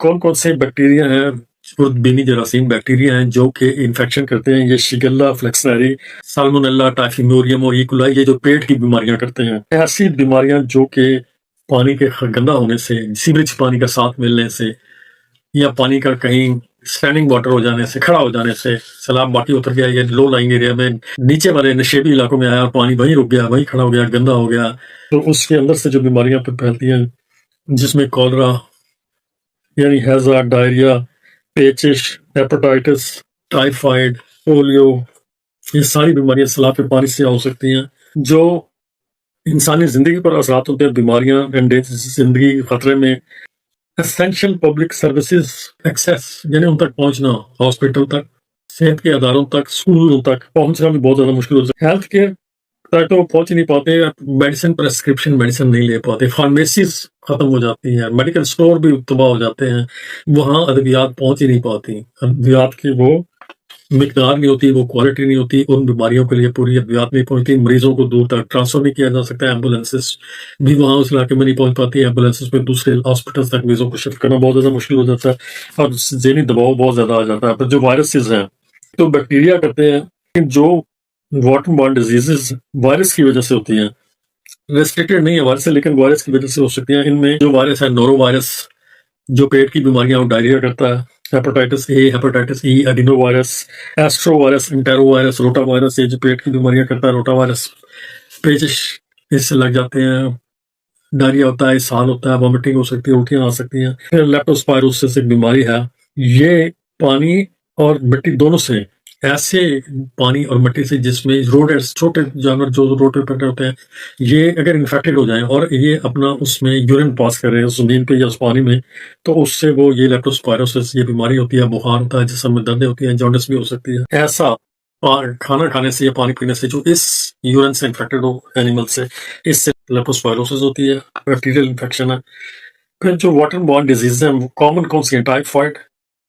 कौन कौन से बैक्टीरिया हैं, खुरदबीनी जरासीम बैक्टीरिया हैं जो कि इन्फेक्शन करते हैं। ये शिगेल्ला, फ्लेक्सनेरी, साल्मोनेला, टाइफिमोरियम और इकोलाई, ये जो पेट की बीमारियां करते हैं। ऐसी बीमारियां जो कि पानी के गंदा होने से, सीवरेज पानी का साथ मिलने से, या पानी का कहीं स्टैंडिंग वाटर हो जाने से, खड़ा हो जाने से, सैलाब बाकी उतर गया, ये लो लाइंग एरिया में नीचे वाले नशेबी इलाकों में आया और पानी वहीं रुक गया, वहीं खड़ा हो गया, गंदा हो गया, तो उसके अंदर से जो बीमारियां फैलती हैं, जिसमें कॉलरा यानी हैजा, डायरिया, पेचिश, हेपेटाइटिस, टाइफाइड, पोलियो, ये सारी बीमारियां सैलाब के पानी से हो सकती हैं। जो इंसानी जिंदगी पर असरात होते हैं, बीमारियां, जिंदगी खतरे में, एसेंशियल पब्लिक सर्विसेज एक्सेस यानी उन तक पहुंचना, हॉस्पिटल तक, सेहत के अदारों तक, स्कूलों तक पहुंचना भी बहुत ज्यादा मुश्किल हो जाता है। हेल्थ केयर तक तो पहुंच ही नहीं पाते, मेडिसिन, प्रेस्क्रिप्शन मेडिसिन नहीं ले पाते, फार्मेसीज खत्म हो जाती हैं, मेडिकल स्टोर भी तबाह हो जाते हैं, वहां अद्वियात पहुंच ही नहीं पाती, अद्वियात की वो मिकदार नहीं होती, वो क्वालिटी नहीं होती, उन बीमारियों के लिए पूरी अद्वियात नहीं पहुंचती, मरीजों को दूर तक ट्रांसफर नहीं किया जा सकता, एम्बुलेंसेस भी वहां उस इलाके में नहीं पहुंच पाती, एम्बुलेंसेस में दूसरे हॉस्पिटल तक मरीजों को शिफ्ट करना बहुत ज्यादा मुश्किल हो जाता है और ज़हनी दबाव बहुत ज्यादा आ जाता है। पर जो वायरसेस हैं, तो बैक्टीरिया करते हैं, जो वाटर बॉर्न डिजीजेस वायरस की वजह से होती हैं, रेस्ट्रिक्टेड नहीं है वायरस से, लेकिन वायरस की वजह से हो सकती हैं। इनमें जो वायरस है, नोरो वायरस जो पेट की बीमारियां और डायरिया करता है, hepatitis A, hepatitis E, adeno virus, astro virus, intero virus, rota virus, ये जो पेट की बीमारियां करता है, रोटा वायरस, पेचिश इससे लग जाते हैं, डायरिया होता है, इसहाल होता है, वॉमिटिंग हो सकती है, उल्टियां आ सकती हैं। फिर लेप्टोस्पायरोसिस एक बीमारी है, ये पानी और मिट्टी दोनों से, ऐसे पानी और मिट्टी से जिसमें रोडेंट्स, छोटे जानवर जो रोड पे पैदा होते हैं, ये अगर इन्फेक्टेड हो जाएं और ये अपना उसमें यूरिन पास कर रहे हैं उस जमीन पे या उस पानी में, तो उससे वो ये लेप्टोस्पायरोसिस ये बीमारी होती है, बुखार होता है, जिसम में दर्दें होती हैं, जॉन्डिस भी हो सकती है। ऐसा खाना खाने से या पानी पीने से जो इस यूरिन से इन्फेक्टेड हो एनिमल से, इससे लेप्टोस्पायरोसिस होती है, बैक्टीरियल इन्फेक्शन है। फिर जो वाटर बॉर्न डिजीज है, कॉमन कौन सी है? Typhoid,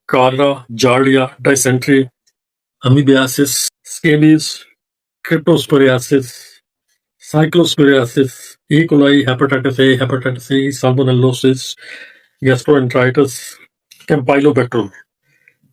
cholera, giardia, dysentery, amoebiasis, scabies, cryptosporidiosis, cyclosporiasis, E coli, hepatitis A, hepatitis C, salmonellosis, gastroenteritis, campylobacter,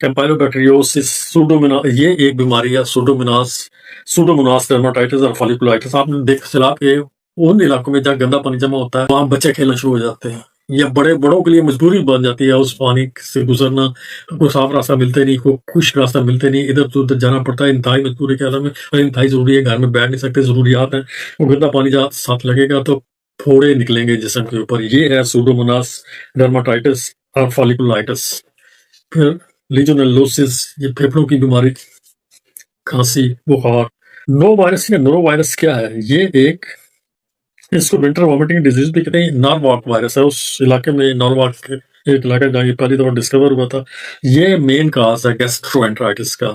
campylobacteriosis, pseudomonas, ये एक बीमारी है, सूडोमोनास डर्माटाइटिस और फॉलिकुलाइटिस। आपने देख सैलाब के उन इलाकों में जहाँ गंदा पानी जमा होता है, वहां बच्चे खेलना शुरू हो जाते हैं, या बड़ों के लिए मजबूरी बन जाती है उस पानी से गुजरना, कोई साफ रास्ता मिलते नहीं, कोई खुश्क रास्ता मिलते नहीं, इधर तो उधर जाना पड़ता है, इंतहाई मजबूरी के आलम में, और इंतहाई जरूरी है, घर में बैठ नहीं सकते, जरूरियात है, वो गंदा पानी जहाँ साथ लगेगा तो फोड़े निकलेंगे जिस्म के ऊपर। ये है सूडोमोनास डर्माटाइटिस और फॉलिकुलाइटिस। फिर लीजोनेलोसिस, ये फेफड़ों की बीमारी, खांसी, बुखार। नो वायरस या नोरो वायरस क्या है? ये एक, इसको विंटर वॉमिटिंग डिजीज भी कहते हैं, नॉर्वॉक वायरस है। उस इलाके में नॉर्वॉक एक इलाका जहाँ ये पहली दफा डिस्कवर हुआ था। ये मेन काज है गैस्ट्रोएंटराइटिस का,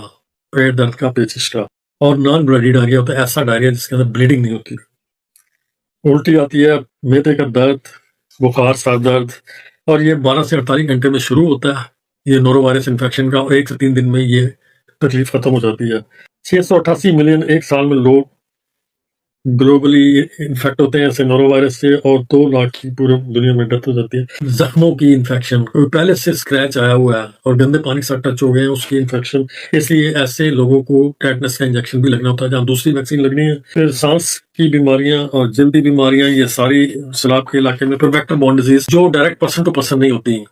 पेट दर्द का, पेचिश का। और नॉन ब्लडी डायरिया होता है, ऐसा डायरिया जिसके अंदर ब्लीडिंग नहीं होती, उल्टी आती है, मैदे का दर्द, बुखार, सर दर्द, और ये 12 से 48 घंटे में शुरू होता है ये नोरो वायरस इन्फेक्शन का, और 1 से 3 दिन में ये तकलीफ खत्म हो जाती है। 688 मिलियन एक साल में लोग ग्लोबली इन्फेक्ट होते हैं ऐसे नोरो वायरस से, और 2 लाख की पूरे दुनिया में डेथ हो जाती है। जख्मों की इन्फेक्शन, कोई पहले से स्क्रैच आया हुआ है और गंदे पानी से टच हो गए हैं, उसकी इन्फेक्शन, इसलिए ऐसे लोगों को टेटनस का इंजेक्शन भी लगना होता है जहाँ दूसरी वैक्सीन लगनी है। फिर सांस की बीमारियां और जल्दी बीमारियां, ये सारी सैलाब के इलाके में। फिर वेक्टर बॉर्न डिजीज जो डायरेक्ट पर्सन टू पर्सन नहीं होती,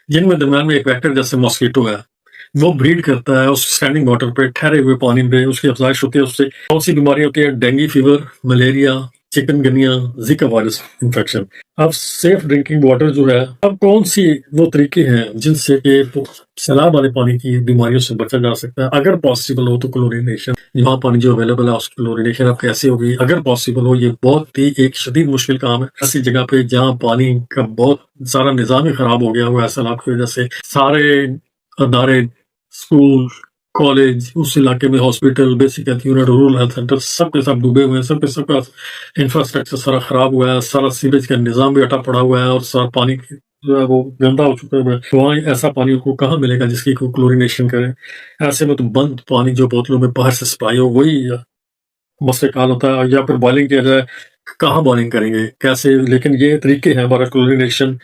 जिनमें दरम्यान में एक वेक्टर जैसे मॉस्किटो है, वो ब्रीड करता है उस स्टैंडिंग वाटर पे, ठहरे हुए पानी पे, उसकी अफजाइश होती है, उससे कौन सी बीमारी होती है? डेंगू फीवर, मलेरिया, चिकनगनिया, जिका वायरस इन्फेक्शन। अब सेफ ड्रिंकिंग वाटर जो है, अब कौन सी वो तरीके हैं जिनसे कि सैलाब वाले पानी की बीमारियों से बचा जा सकता है? अगर पॉसिबल हो तो क्लोरीनेशन, वहाँ पानी जो अवेलेबल है उसकी क्लोरीनेशन अब कैसे होगी? अगर पॉसिबल हो, ये बहुत ही एक शदीद मुश्किल काम है ऐसी जगह पे जहाँ पानी का बहुत सारा निजाम ही खराब हो गया हुआ है सैलाब की वजह से। सारे अदारे, स्कूल, कॉलेज, उस इलाके में hospital, basic health unit, rural health centre, सब के सब डूबे हुए हैं, सबका इंफ्रास्ट्रक्चर सारा खराब हुआ है, सारा सीवेज का निजाम भी अटा पड़ा हुआ है, और सारा पानी जो है वो गंदा हो चुका है। तो वहाँ ऐसा पानी को कहाँ मिलेगा जिसकी कोई क्लोरीनेशन करे? ऐसे में तो बंद पानी जो बोतलों में बाहर से सप्लाई हो वही मसले का हल होता है, या फिर बॉइलिंग किया जाए। कहाँ बॉइलिंग करेंगे, कैसे? लेकिन ये तरीके हैं हमारा chlorination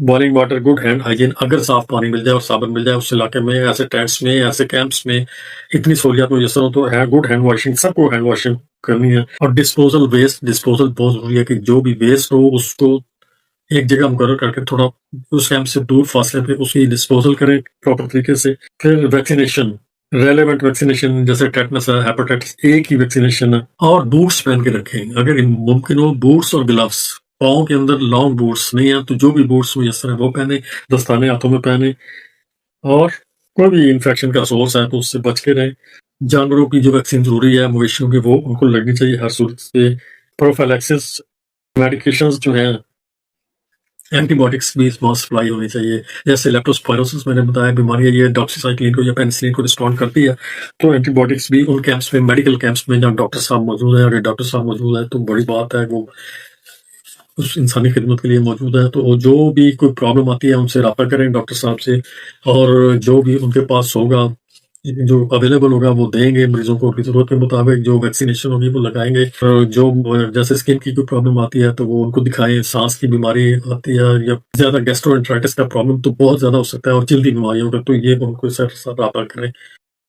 boiling water, good hand hygiene, अगर साफ पानी मिल जाए और साबुन मिल जाए उस इलाके में, ऐसे टेंट्स में, ऐसे कैंप्स में इतनी सहूलियत मुयसर हो तो है गुड हैंड वॉशिंग, सबको हैंड वॉशिंग करनी है। और डिस्पोजल वेस्ट, डिस्पोजल बहुत जरूरी है कि जो भी वेस्ट हो उसको एक जगह मुकर्रर करके थोड़ा उस कैंप से दूर फासले पे उसकी डिस्पोजल करें प्रॉपर तरीके से। फिर वैक्सीनेशन, रेलेवेंट वैक्सीनेशन जैसे टेटनस है, हेपेटाइटिस ए की वैक्सीनेशन है। और बूट्स पहन के रखें, अगर मुमकिन हो बूट्स और ग्लव्स, पाँव के अंदर लॉन्ग बूट्स नहीं है तो जो भी बूट्स मुयसर है वो पहने, दस्ताने हाथों में पहने। और कोई भी इन्फेक्शन का सोर्स है तो उससे बच के रहें। जानवरों की जो वैक्सीन जरूरी है मवेशियों की वो उनको लगनी चाहिए हर सूरत से। प्रोफाइलैक्सिस मेडिकेशंस जो हैं, एंटीबायोटिक्स भी स्मॉल सप्लाई होनी चाहिए। जैसे लेप्टोस्पायरोसिस मैंने बताया बीमारी है, ये डॉक्सीसाइक्लिन को या पेनिसिलिन को रिस्पॉन्ड करती है, तो एंटीबायोटिक्स भी उन कैंप्स में, मेडिकल कैंप्स में जहाँ डॉक्टर साहब मौजूद है, और डॉक्टर साहब मौजूद है तो बड़ी बात है, वो उस इंसानी खिदमत के लिए मौजूद है। तो जो भी कोई प्रॉब्लम आती है उनसे रब्ता करें डॉक्टर साहब से, और जो भी उनके पास होगा, जो अवेलेबल होगा वो देंगे मरीजों को अपनी जरूरत के मुताबिक। जो वैक्सीनेशन होगी वो लगाएंगे। जो जैसे स्किन की कोई प्रॉब्लम आती है तो वो उनको दिखाएं, सांस की बीमारी आती है या ज्यादा गैस्ट्रोएंटराइटिस का प्रॉब्लम तो बहुत ज्यादा हो सकता है और जल्दी बीमारी होगा, तो ये उनको सर रब्ता करें।